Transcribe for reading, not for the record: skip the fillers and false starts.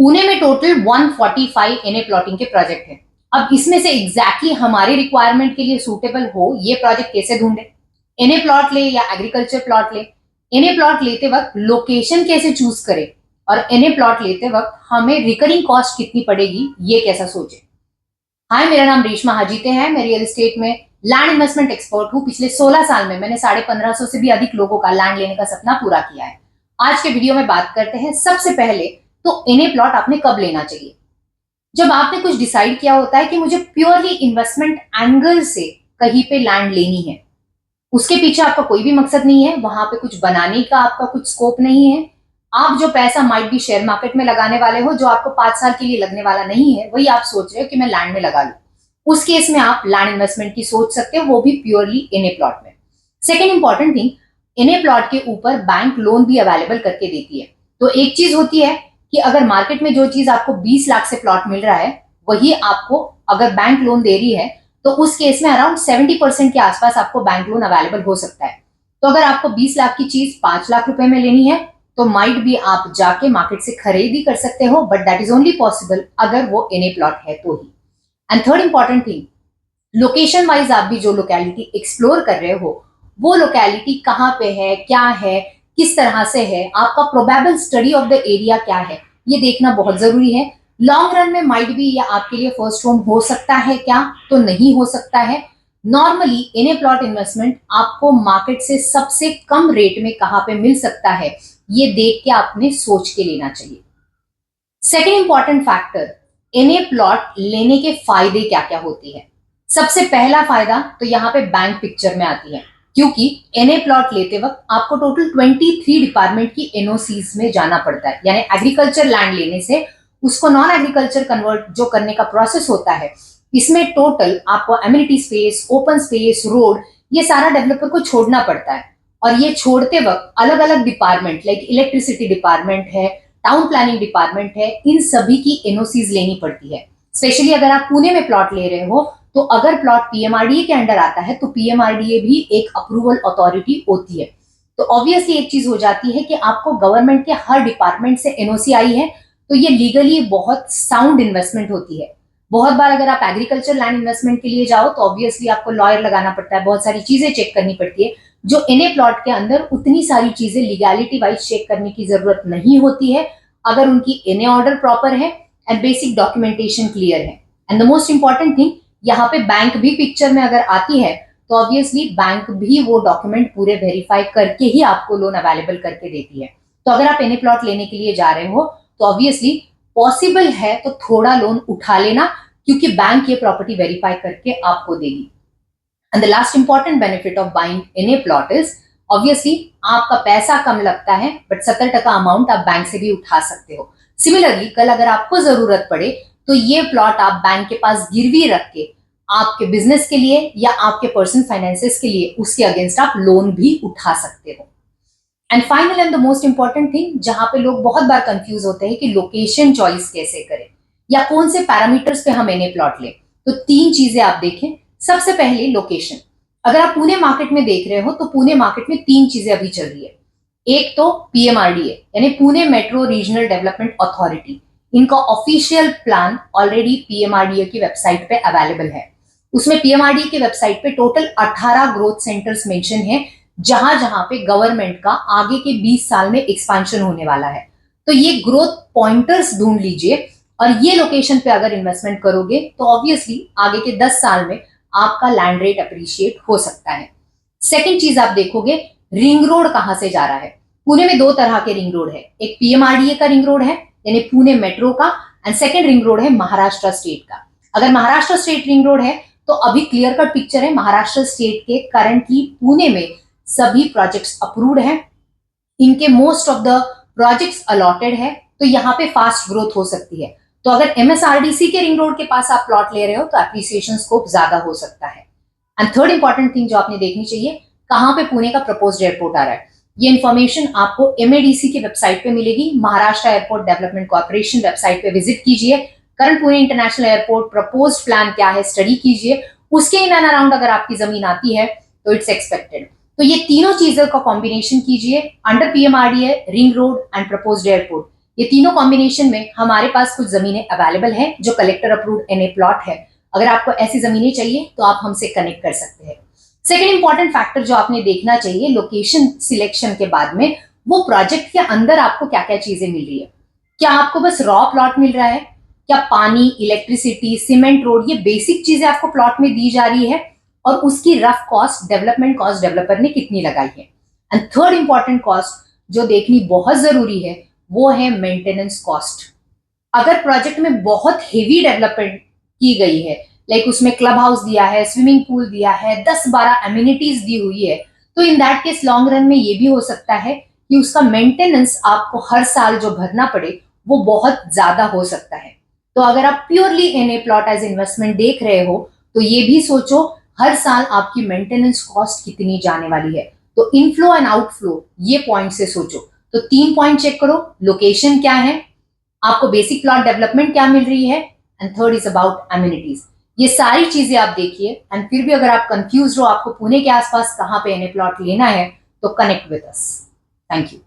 पुणे में total 145 NA plotting के project हैं। अब इसमें से एग्जैक्टली हमारे रिक्वायरमेंट के लिए सूटेबल हो ये प्रोजेक्ट कैसे ढूंढे? एनए प्लॉट ले या एग्रीकल्चर प्लॉट ले? एनए प्लॉट लेते वक्त लोकेशन कैसे चूज करें? और एनए प्लॉट लेते वक्त हमें रिकरिंग कॉस्ट कितनी पड़ेगी ये कैसा सोचे? हाय, मेरा नाम रेशमा हाजीते है। मैं रियल एस्टेट में लैंड इन्वेस्टमेंट एक्सपर्ट हूँ। पिछले 16 साल में मैंने 1550 से भी अधिक लोगों का लैंड लेने का सपना पूरा किया है। आज के वीडियो में बात करते हैं सबसे पहले तो एनए प्लॉट आपने कब लेना चाहिए? जब आपने कुछ डिसाइड किया होता है कि मुझे प्योरली इन्वेस्टमेंट एंगल से कहीं पे लैंड लेनी है, उसके पीछे आपका कोई भी मकसद नहीं है, वहां पे कुछ बनाने का आपका कुछ स्कोप नहीं है। आप जो पैसा माइट भी शेयर मार्केट में लगाने वाले हो, जो आपको 5 साल के लिए लगने वाला नहीं है, वही आप सोच रहे हो कि मैं लैंड में लगा लूं। उस केस में आप लैंड इन्वेस्टमेंट की सोच सकते हो, वो भी प्योरली एनए प्लॉट में। Second important thing, NA plot के ऊपर बैंक लोन भी अवेलेबल करके देती है। तो एक चीज होती है कि अगर मार्केट में जो चीज आपको 20 लाख से प्लॉट मिल रहा है, वही आपको अगर बैंक लोन दे रही है, तो उस केस में अराउंड 70% के आसपास आपको बैंक लोन अवेलेबल हो सकता है। तो अगर आपको 20 लाख की चीज 5 लाख रुपए में लेनी है, तो माइट भी आप जाके मार्केट से खरीदी कर सकते हो, but that is only possible अगर वो एनए प्लॉट है तो ही। And third important thing, location wise आप भी जो लोकेलिटी एक्सप्लोर कर रहे हो, वो लोकेलिटी कहाँ पे है, क्या है, किस तरह से है, आपका probable study of the area क्या है, ये देखना बहुत जरूरी है। लॉन्ग रन में माइट भी ये आपके लिए फर्स्ट होम हो सकता है क्या? तो नहीं हो सकता है। नॉर्मली एनए प्लॉट इन्वेस्टमेंट आपको मार्केट से सबसे कम रेट में कहाँ पे मिल सकता है, ये देख के आपने सोच के लेना चाहिए। Second important factor, NA plot लेने के फायदे क्या क्या होती है। सबसे पहला फायदा तो यहाँ पे बैंक पिक्चर में आती है, क्योंकि एनए प्लॉट लेते वक्त आपको टोटल 23 डिपार्टमेंट की एनओसीज में जाना पड़ता है। यानी एग्रीकल्चर लैंड लेने से उसको नॉन एग्रीकल्चर कन्वर्ट जो करने का प्रोसेस होता है, इसमें टोटल आपको amenity space, open space, road, ये सारा डेवलपर को छोड़ना पड़ता है। और ये छोड़ते वक्त अलग अलग डिपार्टमेंट लाइक इलेक्ट्रिसिटी डिपार्टमेंट है, टाउन प्लानिंग डिपार्टमेंट है, इन सभी की एनओसीज लेनी पड़ती है। स्पेशली अगर आप पुणे में प्लॉट ले रहे हो, तो अगर प्लॉट पीएमआरडीए के अंडर आता है, तो पीएमआरडीए भी एक अप्रूवल अथॉरिटी होती है। तो ऑब्वियसली एक चीज हो जाती है कि आपको गवर्नमेंट के हर डिपार्टमेंट से एनओसी आई है, तो ये लीगली बहुत साउंड इन्वेस्टमेंट होती है। बहुत बार अगर आप एग्रीकल्चर लैंड इन्वेस्टमेंट के लिए जाओ, तो ऑब्वियसली आपको लॉयर लगाना पड़ता है, बहुत सारी चीजें चेक करनी पड़ती है। जो एनए प्लॉट के अंदर उतनी सारी चीजें लीगैलिटी वाइज चेक करने की जरूरत नहीं होती है, अगर उनकी एनए ऑर्डर प्रॉपर है एंड बेसिक डॉक्यूमेंटेशन क्लियर है। And the most important thing, यहाँ पे बैंक भी पिक्चर में अगर आती है, तो ऑब्वियसली बैंक भी वो डॉक्यूमेंट पूरे वेरीफाई करके ही आपको लोन अवेलेबल करके देती है। तो अगर आप एनए प्लॉट लेने के लिए जा रहे हो, तो ऑब्वियसली पॉसिबल है तो थोड़ा लोन उठा लेना, क्योंकि बैंक ये प्रॉपर्टी वेरीफाई करके आपको देगी। And the last important benefit of buying NA plot is obviously आपका पैसा कम लगता है, बट 70% अमाउंट आप बैंक से भी उठा सकते हो। सिमिलरली कल अगर आपको जरूरत पड़े, तो ये प्लॉट आप बैंक के पास गिरवी रख के आपके बिजनेस के लिए या आपके पर्सनल फाइनेंसेस के लिए उसके अगेंस्ट आप लोन भी उठा सकते हो। And final and the most important thing, जहां पे लोग बहुत बार कंफ्यूज होते हैं कि लोकेशन चॉइस कैसे करें या कौन से पैरामीटर्स पे हम एनए प्लॉट लें, तो 3 चीजें आप देखें। सबसे पहले लोकेशन। अगर आप पुणे मार्केट में देख रहे हो, तो पुणे मार्केट में 3 चीजें अभी चल रही है। एक तो पीएमआरडीए यानी Pune metro regional development authority, इनका ऑफिशियल प्लान ऑलरेडी पीएमआरडीए की वेबसाइट पे अवेलेबल है। उसमें पीएमआरडीए की वेबसाइट पे टोटल 18 ग्रोथ सेंटर्स मेंशन है, जहां जहां पे गवर्नमेंट का आगे के 20 साल में एक्सपेंशन होने वाला है। तो ये ग्रोथ पॉइंटर्स ढूंढ लीजिए, और ये लोकेशन पे अगर इन्वेस्टमेंट करोगे, तो ऑब्वियसली आगे के 10 साल में आपका लैंड रेट अप्रिशिएट हो सकता है। सेकेंड चीज आप देखोगे, रिंग रोड कहां से जा रहा है। पुणे में 2 तरह के रिंग रोड है, एक पीएमआरडीए का रिंग रोड है यानी पुणे मेट्रो का, एंड सेकेंड रिंग रोड है महाराष्ट्र स्टेट का। अगर महाराष्ट्र स्टेट रिंग रोड है, तो अभी क्लियर कट पिक्चर है महाराष्ट्र स्टेट के। करंटली पुणे में सभी प्रोजेक्ट्स अप्रूव्ड हैं, इनके most of the projects allotted है, तो यहाँ पे फास्ट ग्रोथ हो सकती है। तो अगर एमएसआरडीसी के रिंग रोड के पास आप प्लॉट ले रहे हो, तो एप्रिसिएशन स्कोप ज्यादा हो सकता है। एंड थर्ड इंपॉर्टेंट थिंग जो आपने देखनी चाहिए, कहां पे पुणे का प्रपोज्ड एयरपोर्ट आ रहा है। ये इन्फॉर्मेशन आपको एमएडीसी की वेबसाइट पे मिलेगी, Maharashtra airport development corporation website पे विजिट कीजिए। Current Pune international airport proposed plan क्या है, स्टडी कीजिए। उसके इन एंड अराउंड अगर आपकी जमीन आती है, तो इट्स एक्सपेक्टेड। तो ये तीनों चीजों का कॉम्बिनेशन कीजिए, under PMRDA, ring road and proposed airport, ये तीनों कॉम्बिनेशन में हमारे पास कुछ जमीनें अवेलेबल है जो कलेक्टर अप्रूव्ड एनए प्लॉट है। अगर आपको ऐसी जमीनें चाहिए तो आप हमसे कनेक्ट कर सकते हैं। सेकेंड इंपॉर्टेंट फैक्टर जो आपने देखना चाहिए लोकेशन सिलेक्शन के बाद में, वो प्रोजेक्ट के अंदर आपको क्या क्या चीजें मिल रही है। क्या आपको बस रॉ प्लॉट मिल रहा है, क्या पानी, इलेक्ट्रिसिटी, सीमेंट रोड, ये बेसिक चीजें आपको प्लॉट में दी जा रही है, और उसकी rough cost, development cost developer ने कितनी लगाई है। एंड थर्ड इंपॉर्टेंट कॉस्ट जो देखनी बहुत जरूरी है वो है मेंटेनेंस कॉस्ट। अगर प्रोजेक्ट में बहुत हेवी डेवलपमेंट की गई है, लाइक उसमें क्लब हाउस दिया है, स्विमिंग पूल दिया है, 10-12 एमिनिटीज दी हुई है, तो in that case long run में ये भी हो सकता है कि उसका मेंटेनेंस आपको हर साल जो भरना पड़े वो बहुत ज्यादा हो सकता है। तो अगर आप purely NA plot as investment देख रहे हो तो ये भी सोचो हर साल आपकी मेंटेनेंस कॉस्ट कितनी जाने वाली है। तो इनफ्लो एंड आउटफ्लो ये पॉइंट से सोचो। तो 3 पॉइंट चेक करो, लोकेशन क्या है, आपको बेसिक प्लॉट डेवलपमेंट क्या मिल रही है, and third is about amenities. ये सारी चीजें आप देखिए, एंड फिर भी अगर आप कंफ्यूज हो आपको पुणे के आसपास कहां पे एनए प्लॉट लेना है तो connect with us. Thank you.